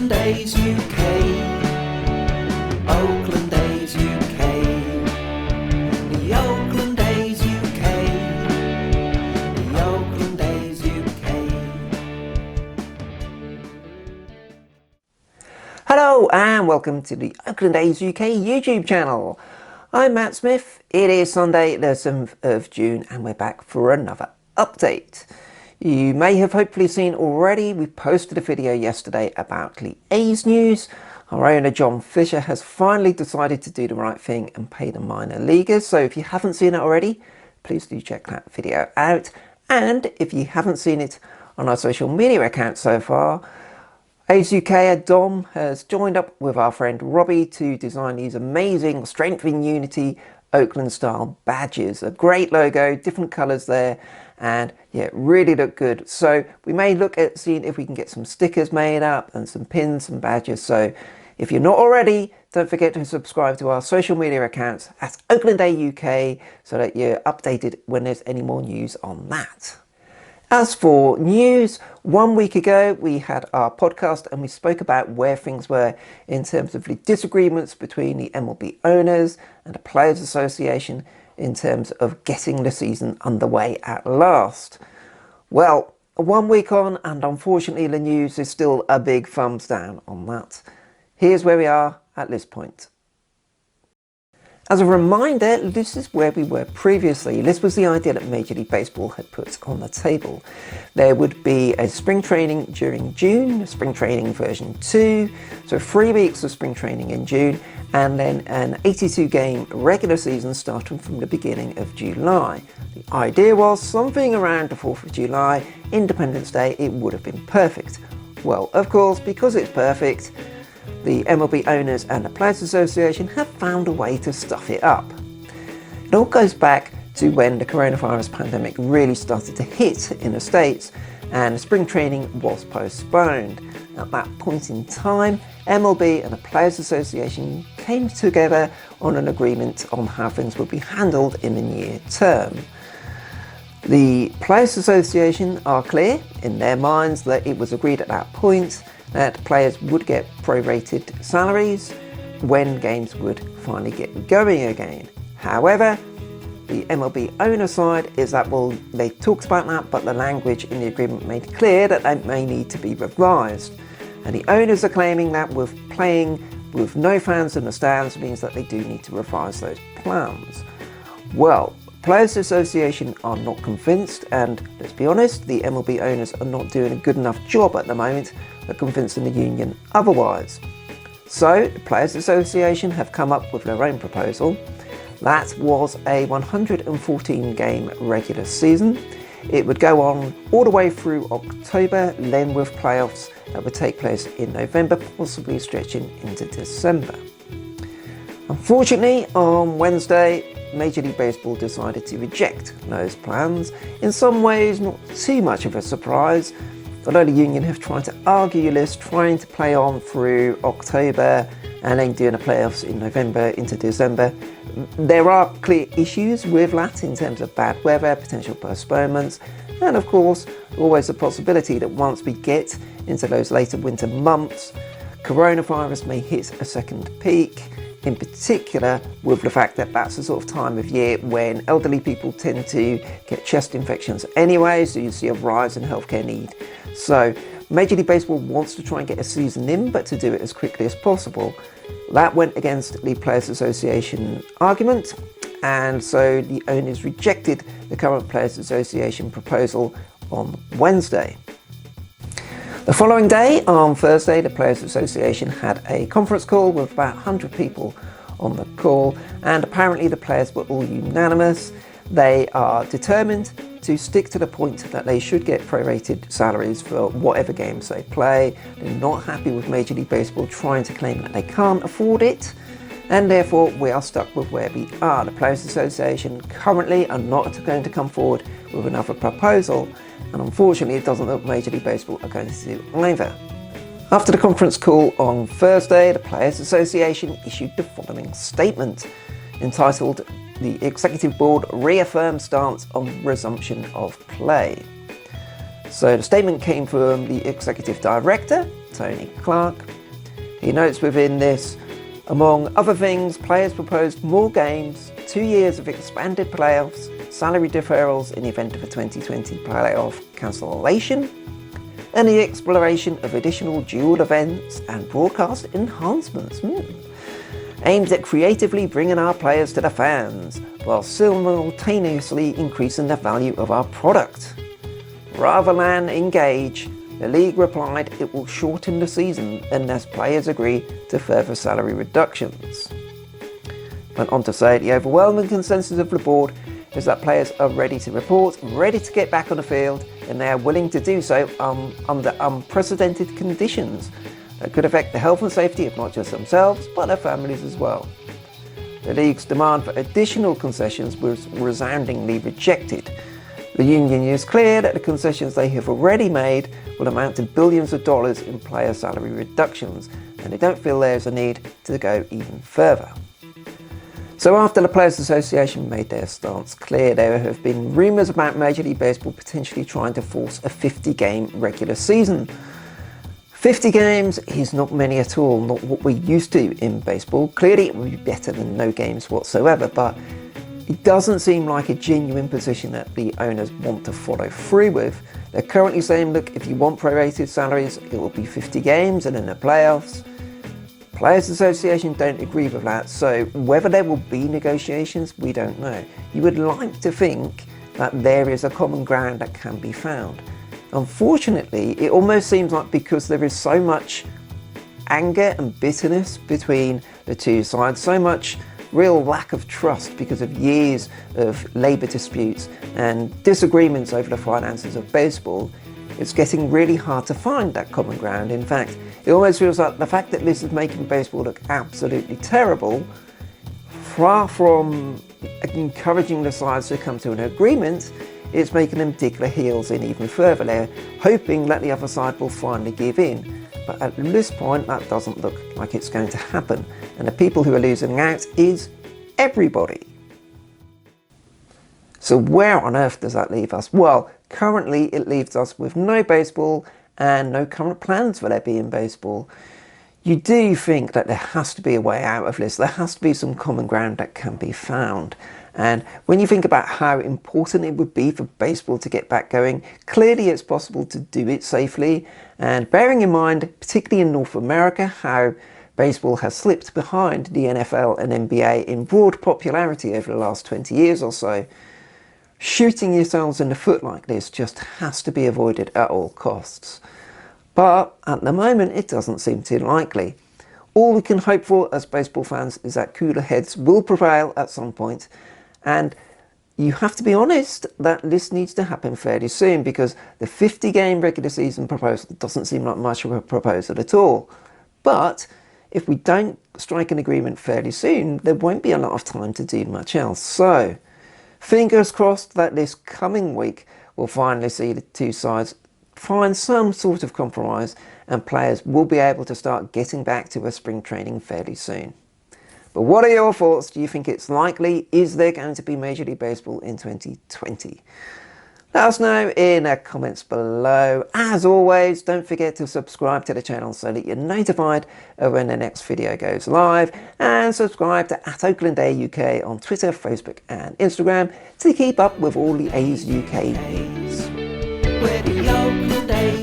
Oakland A's UK, Oakland A's UK, the Oakland A's UK, the Oakland A's UK. Hello and welcome to the Oakland A's UK YouTube channel. I'm Matt Smith. It is Sunday the 7th of June and we're back for another update. You may have hopefully seen already, we posted a video yesterday about the A's news. Our owner John Fisher has finally decided to do the right thing and pay the minor leaguers. So if you haven't seen it already, please do check that video out. And if you haven't seen it on our social media accounts so far, A's UK Dom has joined up with our friend Robbie to design these amazing Strength in Unity Oakland style badges. A great logo, different colours there, and yeah, really look good. So we may look at seeing if we can get some stickers made up and some pins and badges. So if you're not already, don't forget to subscribe to our social media accounts at Oakland A UK so that you're updated when there's any more news on that. As for news, 1 week ago we had our podcast and we spoke about where things were in terms of the disagreements between the MLB owners and the Players Association in terms of getting the season underway at last. Well, 1 week on, and unfortunately the news is still a big thumbs down on that. Here's where we are at this point. As a reminder, this is where we were previously. This was the idea that Major League Baseball had put on the table. There would be a spring training during June, spring training version 2, so 3 weeks of spring training in June, and then an 82 game regular season starting from the beginning of July. The idea was something around the 4th of July, Independence Day, it would have been perfect. Well, of course, because it's perfect, the MLB owners and the Players Association have found a way to stuff it up. It all goes back to when the coronavirus pandemic really started to hit in the States and spring training was postponed. At that point in time, MLB and the Players Association came together on an agreement on how things would be handled in the near term. The Players Association are clear in their minds that it was agreed at that point that players would get prorated salaries when games would finally get going again. However, the MLB owner side is that, well, they talked about that, but the language in the agreement made clear that they may need to be revised. And the owners are claiming that with playing with no fans in the stands means that they do need to revise those plans. Well, Players Association are not convinced, and let's be honest, the MLB owners are not doing a good enough job at the moment at convincing the union otherwise. So the Players Association have come up with their own proposal. That was a 114 game regular season. It would go on all the way through October, then with playoffs that would take place in November, possibly stretching into December. Unfortunately, on Wednesday, Major League Baseball decided to reject those plans. In some ways, not too much of a surprise, although the union have tried to argue this, trying to play on through October and then doing the playoffs in November into December. There are clear issues with that in terms of bad weather, potential postponements, and of course, always the possibility that once we get into those later winter months, coronavirus may hit a second peak, in particular with the fact that that's the sort of time of year when elderly people tend to get chest infections anyway, so you see a rise in healthcare need. So Major League Baseball wants to try and get a season in, but to do it as quickly as possible. That went against the Players Association argument, and so the owners rejected the current Players Association proposal on Wednesday. The following day, on Thursday, the Players Association had a conference call with about 100 people on the call, and apparently the players were all unanimous. They are determined to stick to the point that they should get prorated salaries for whatever games they play. They're not happy with Major League Baseball trying to claim that they can't afford it, and therefore we are stuck with where we are. The Players Association currently are not going to come forward with another proposal, and unfortunately it doesn't look Major League Baseball are going to do either. After the conference call on Thursday, the Players Association issued the following statement entitled "The Executive Board Reaffirms Stance on Resumption of Play." So the statement came from the Executive Director, Tony Clark. He notes within this, among other things, players proposed more games, 2 years of expanded playoffs, salary deferrals in the event of a 2020 playoff cancellation, and the exploration of additional dual events and broadcast enhancements, aimed at creatively bringing our players to the fans, while simultaneously increasing the value of our product. Rather than engage, the league replied it will shorten the season unless players agree to further salary reductions. Went on to say the overwhelming consensus of the board is that players are ready to report, ready to get back on the field, and they are willing to do so under unprecedented conditions that could affect the health and safety of not just themselves, but their families as well. The league's demand for additional concessions was resoundingly rejected. The union is clear that the concessions they have already made will amount to billions of dollars in player salary reductions, and they don't feel there's a need to go even further. So after the Players Association made their stance clear, there have been rumours about Major League Baseball potentially trying to force a 50-game regular season. 50 games is not many at all, not what we're used to in baseball. Clearly it would be better than no games whatsoever, but it doesn't seem like a genuine position that the owners want to follow through with. They're currently saying, look, if you want prorated salaries, it will be 50 games and in the playoffs. Players Association don't agree with that, so whether there will be negotiations, we don't know. You would like to think that there is a common ground that can be found. Unfortunately, it almost seems like because there is so much anger and bitterness between the two sides, so much real lack of trust because of years of labour disputes and disagreements over the finances of baseball, it's getting really hard to find that common ground. In fact, it almost feels like the fact that this is making baseball look absolutely terrible, far from encouraging the sides to come to an agreement, it's making them dig their heels in even further. They're hoping that the other side will finally give in. But at this point, that doesn't look like it's going to happen. And the people who are losing out is everybody. So where on earth does that leave us? Well, currently it leaves us with no baseball and no current plans for there being baseball. You do think that there has to be a way out of this. There has to be some common ground that can be found. And when you think about how important it would be for baseball to get back going, clearly it's possible to do it safely. And bearing in mind, particularly in North America, how baseball has slipped behind the NFL and NBA in broad popularity over the last 20 years or so, shooting yourselves in the foot like this just has to be avoided at all costs. But at the moment, it doesn't seem too likely. All we can hope for as baseball fans is that cooler heads will prevail at some point, and you have to be honest that this needs to happen fairly soon, because the 50-game regular season proposal doesn't seem like much of a proposal at all. But if we don't strike an agreement fairly soon, there won't be a lot of time to do much else. So fingers crossed that this coming week we'll finally see the two sides find some sort of compromise and players will be able to start getting back to a spring training fairly soon. But what are your thoughts? Do you think it's likely? Is there going to be Major League Baseball in 2020? Let us know in the comments below. As always, don't forget to subscribe to the channel so that you're notified of when the next video goes live, and subscribe to @OaklandAUK on Twitter, Facebook and Instagram to keep up with all the A's UK news. We're the Oakland A's.